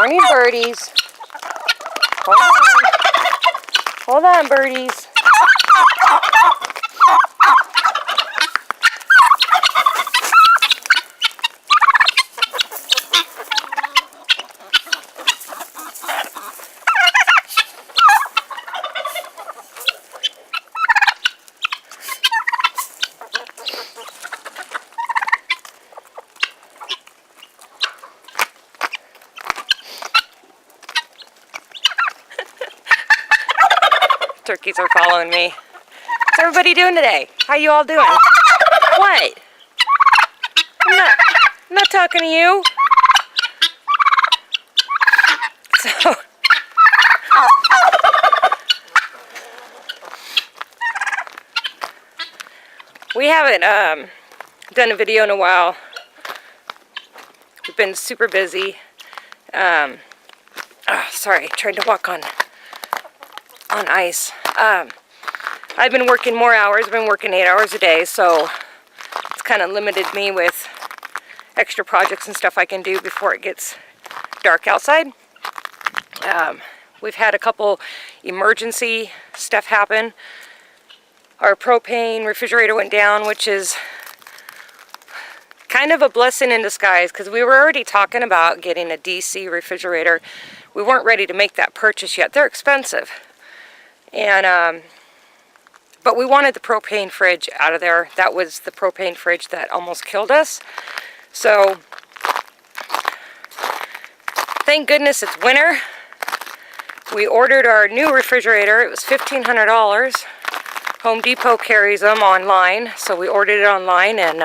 morning, birdies. Hold on. Hold on, birdies. Turkeys are following me. What's everybody doing today? How you all doing? What? I'm not talking to you. So we haven't done a video in a while. We've been super busy. Sorry, tried to walk on ice. I've been working more hours. I've been working 8 hours a day, so it's kind of limited me with extra projects and stuff I can do before it gets dark outside. We've had a couple emergency stuff happen. Our propane refrigerator went down, which is kind of a blessing in disguise because we were already talking about getting a DC refrigerator. We weren't ready to make that purchase yet. They're expensive. And but we wanted the propane fridge out of there. That was the propane fridge that almost killed us. So thank goodness it's winter. We ordered our new refrigerator. It was $1,500. Home Depot carries them online, so we ordered it online, and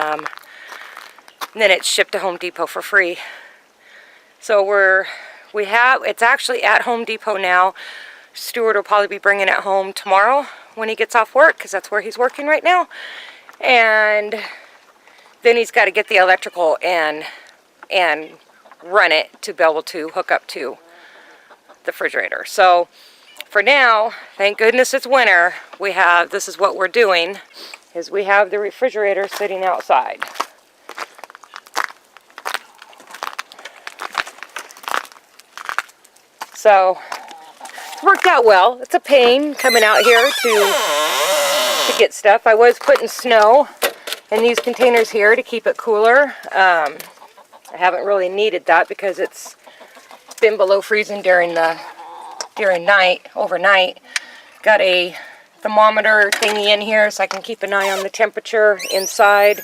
then it's shipped to Home Depot for free. So it's actually at Home Depot now. Stuart will probably be bringing it home tomorrow when he gets off work, because that's where he's working right now. And then he's got to get the electrical and run it to be able to hook up to the refrigerator. So for now, thank goodness it's winter, this is what we're doing, is we have the refrigerator sitting outside. So it's worked out well. It's a pain coming out here to get stuff. I was putting snow in these containers here to keep it cooler. I haven't really needed that because it's been below freezing overnight. Got a thermometer thingy in here so I can keep an eye on the temperature inside.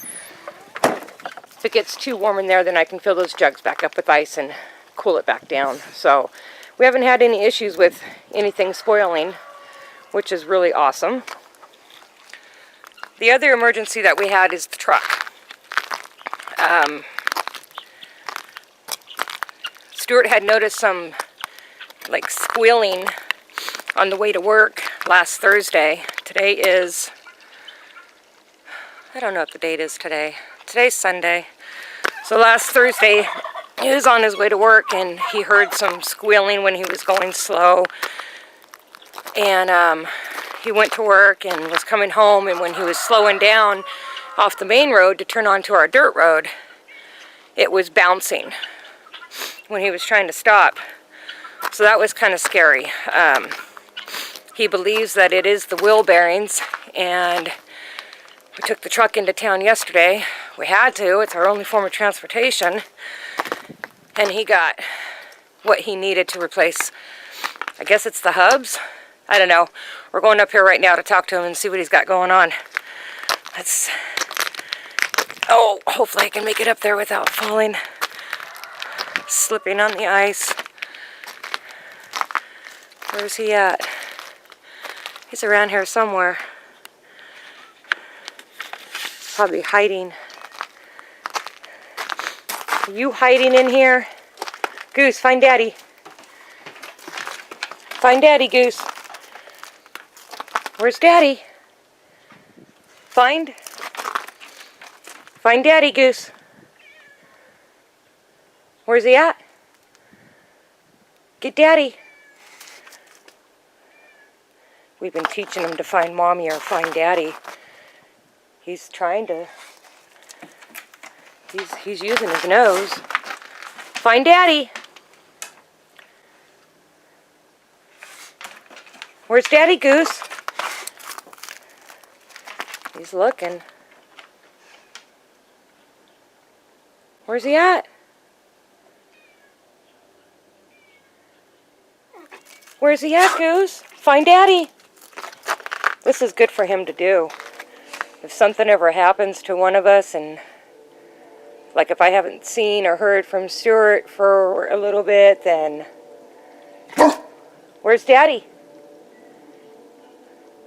If it gets too warm in there, then I can fill those jugs back up with ice and cool it back down. So we haven't had any issues with anything spoiling, which is really awesome. The other emergency that we had is the truck. Stuart had noticed some squealing on the way to work last Thursday. Today is, I don't know what the date is today. Today's Sunday. So last Thursday, he was on his way to work and he heard some squealing when he was going slow. And he went to work and was coming home, and when he was slowing down off the main road to turn onto our dirt road, it was bouncing when he was trying to stop. So that was kind of scary. He believes that it is the wheel bearings, and we took the truck into town yesterday. We had to. It's our only form of transportation. And he got what he needed to replace. I guess it's the hubs. I don't know. We're going up here right now to talk to him and see what he's got going on. Hopefully I can make it up there without falling, slipping on the ice. Where's he at? He's around here somewhere. Probably hiding. Are you hiding in here? Goose, find Daddy. Find Daddy, Goose. Where's Daddy? Find Daddy, Goose. Where's he at? Get Daddy. We've been teaching him to find Mommy or find Daddy. He's trying to... He's using his nose. Find Daddy. Where's Daddy Goose? He's looking. Where's he at? Where's he at, Goose? Find Daddy. This is good for him to do. If something ever happens to one of us, and like if I haven't seen or heard from Stuart for a little bit, then where's Daddy?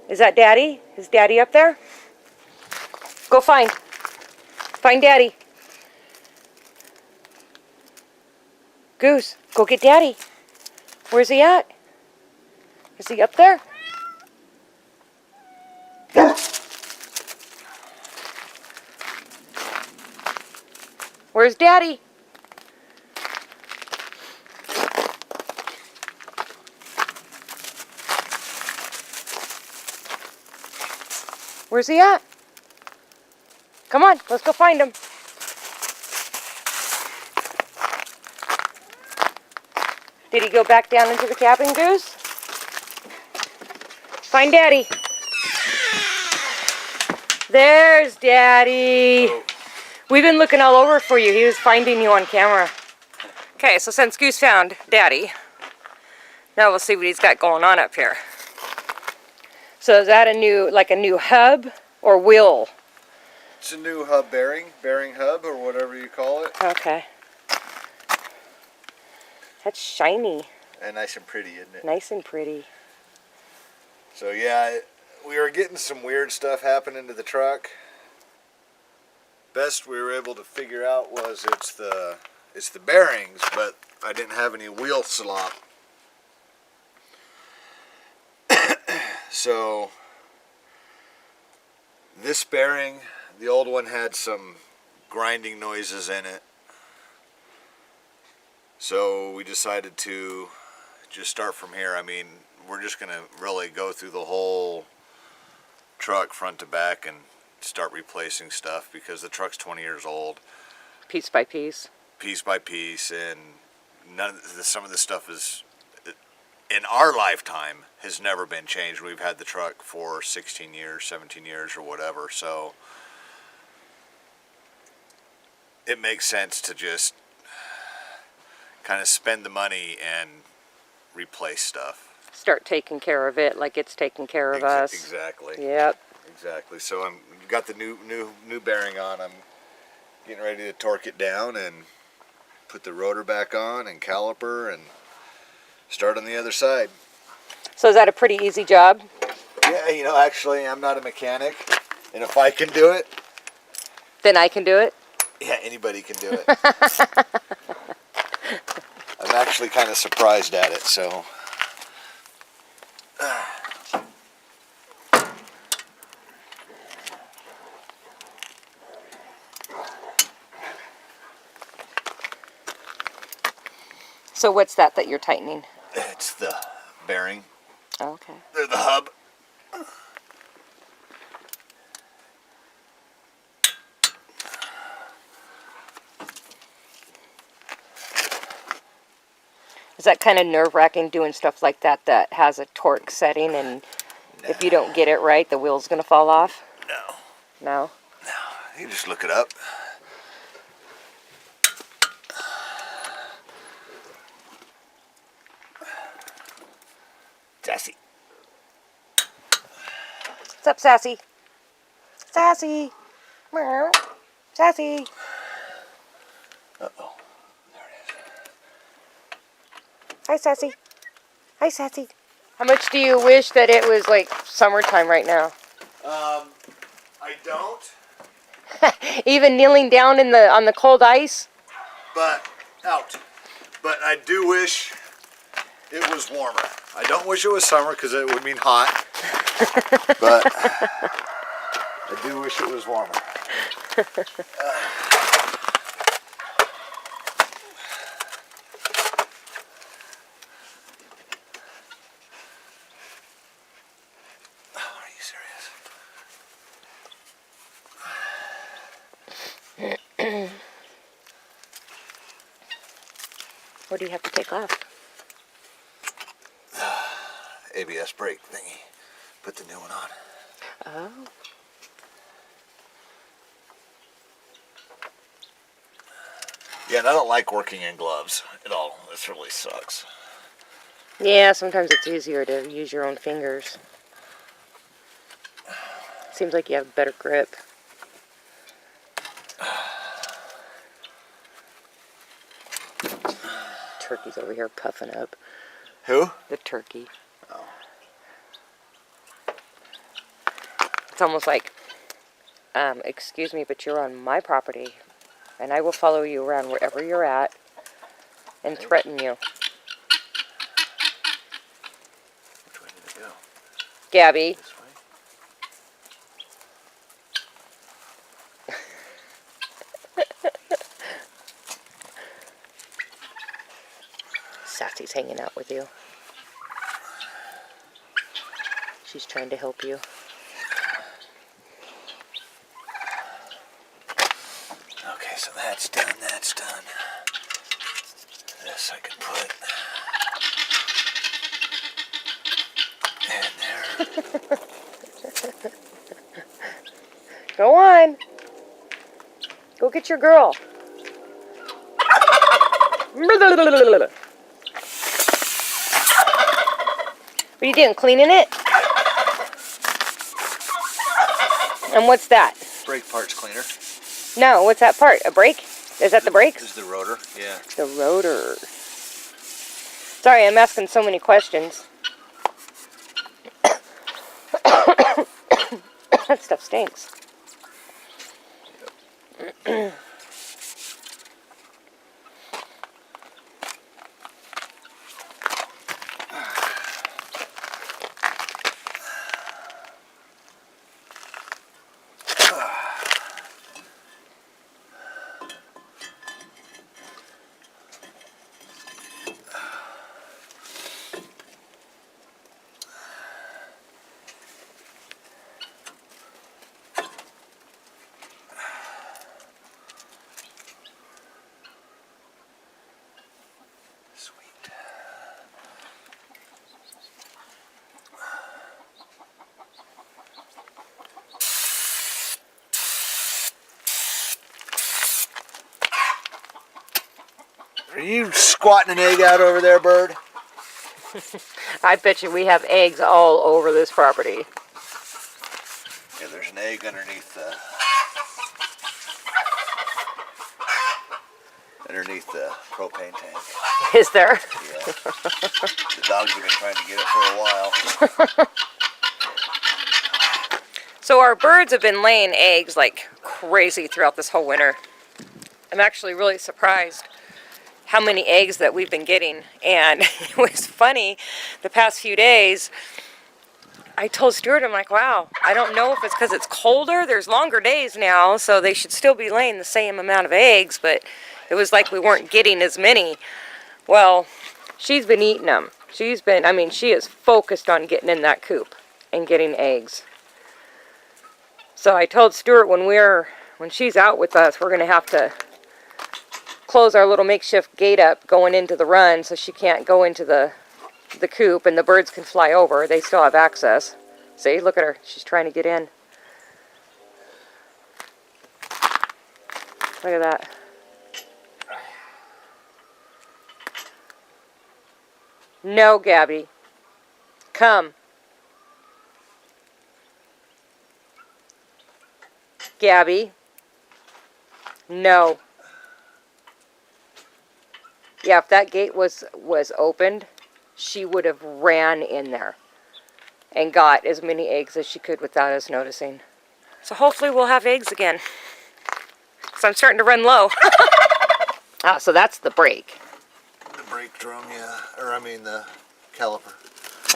Is that Daddy? Is Daddy up there? Go find. Find Daddy. Goose, go get Daddy. Where's he at? Is he up there? Where's Daddy? Where's he at? Come on, let's go find him. Did he go back down into the cabin, Goose? Find Daddy. There's Daddy. We've been looking all over for you. He was finding you on camera. Okay, so since Goose found Daddy, now we'll see what he's got going on up here. So is that a new hub or wheel? It's a new hub bearing hub or whatever you call it. Okay. That's shiny. And nice and pretty, isn't it? Nice and pretty. So yeah, we were getting some weird stuff happening to the truck. Best we were able to figure out was it's the bearings, but I didn't have any wheel slop. So this bearing, the old one had some grinding noises in it. So we decided to just start from here. I mean, we're just going to really go through the whole truck front to back and start replacing stuff because the truck's 20 years old. Piece by piece. Piece by piece, and some of the stuff is, in our lifetime, has never been changed. We've had the truck for 16 years, 17 years, or whatever, so it makes sense to just kind of spend the money and replace stuff. Start taking care of it like it's taking care of us. Exactly. Yep. Exactly. So I'm got the new bearing on. I'm getting ready to torque it down and put the rotor back on and caliper and start on the other side. So is that a pretty easy job? Yeah, you know, actually I'm not a mechanic, and if I can do it, then I can do it? Yeah, anybody can do it. I'm actually kind of surprised at it, so. So what's that you're tightening? It's the bearing. Okay. They're the hub. Is that kind of nerve-wracking doing stuff like that that has a torque setting, and if you don't get it right, the wheel's going to fall off? No. No? No. You just look it up. Sassy. What's up, Sassy? Sassy. Meow. Sassy. Uh-oh. There it is. Hi, Sassy. Hi, Sassy. How much do you wish that it was like summertime right now? I don't. Even kneeling down on the cold ice? But I do wish it was warmer. I don't wish it was summer because it would mean hot. But I do wish it was warmer. Are you serious? What do you have to take off? ABS brake thingy. Put the new one on. Oh. Yeah, and I don't like working in gloves at all. This really sucks. Yeah, sometimes it's easier to use your own fingers. Seems like you have better grip. Turkey's over here puffing up. Who? The turkey. Oh. It's almost like, excuse me, but you're on my property, and I will follow you around wherever you're at and threaten you. Which way did it go? Gabby. This way? Sassy's hanging out with you. She's trying to help you. Okay, so that's done, that's done. This I can put in there. Go on. Go get your girl. What are you doing, cleaning it? And what's that? Brake parts cleaner. No, what's that part? A brake? Is that the brakes? This is the rotor, yeah. The rotor. Sorry, I'm asking so many questions. That stuff stinks. Are you squatting an egg out over there, bird? I bet you we have eggs all over this property. Yeah, there's an egg underneath the propane tank. Is there? Yeah. The dogs have been trying to get it for a while. So our birds have been laying eggs like crazy throughout this whole winter. I'm actually really surprised how many eggs that we've been getting. And it was funny, the past few days, I told Stuart, I'm like, wow, I don't know if it's because it's colder. There's longer days now, so they should still be laying the same amount of eggs, but it was like we weren't getting as many. Well, she's been eating them. She is focused on getting in that coop and getting eggs. So I told Stuart when she's out with us, we're going to have to close our little makeshift gate up going into the run so she can't go into the coop and the birds can fly over. They still have access. See, look at her. She's trying to get in. Look at that. No, Gabby. Come. Gabby. No. Yeah, if that gate was opened, she would have ran in there and got as many eggs as she could without us noticing. So hopefully we'll have eggs again. So I'm starting to run low. Ah, so that's the brake. The brake drum, yeah. Or I mean the caliper.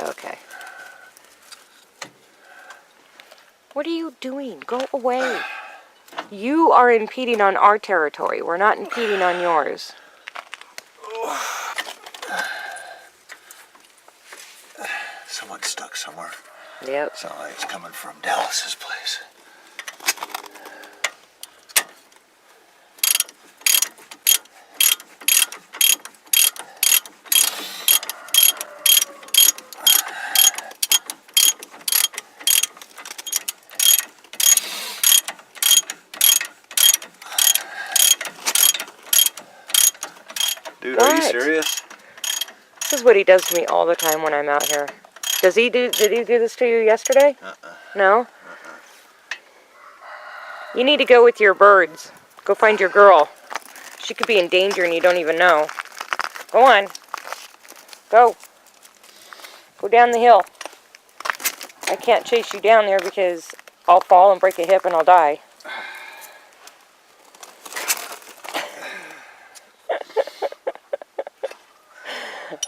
Okay. What are you doing? Go away. You are impeding on our territory. We're not impeding on yours. Someone's stuck somewhere. Yep. Sounds like it's coming from Dallas's place. Dude, are you What? serious? This is what he does to me all the time when I'm out here. Did he do this to you yesterday? No? You need to go with your birds. Go find your girl. She could be in danger and you don't even know. Go on. Go. Go down the hill. I can't chase you down there because I'll fall and break a hip and I'll die.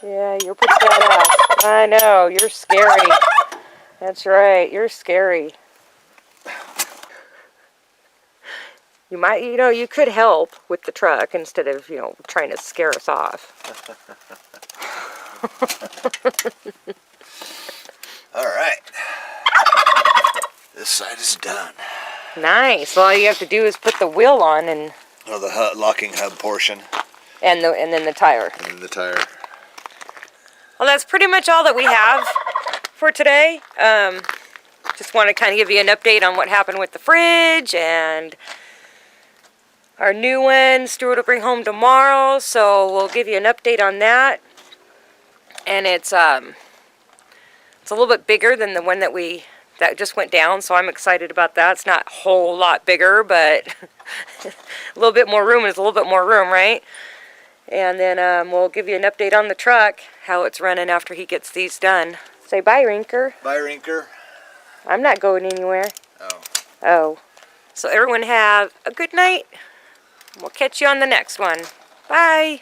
Yeah, you're pretty badass. I know, you're scary. That's right, you're scary. You might, you could help with the truck instead of, trying to scare us off. All right. This side is done. Nice. Well, all you have to do is put the wheel on and The locking hub portion. and then the tire. And then the tire. Well, that's pretty much all that we have for today. Just want to kind of give you an update on what happened with the fridge and our new one Stuart will bring home tomorrow, so we'll give you an update on that. And it's a little bit bigger than the one that just went down, so I'm excited about that. It's not a whole lot bigger, but a little bit more room is a little bit more room, right? And then we'll give you an update on the truck, how it's running after he gets these done. Say bye, Rinker. Bye, Rinker. I'm not going anywhere. Oh. Oh. So everyone have a good night. We'll catch you on the next one. Bye.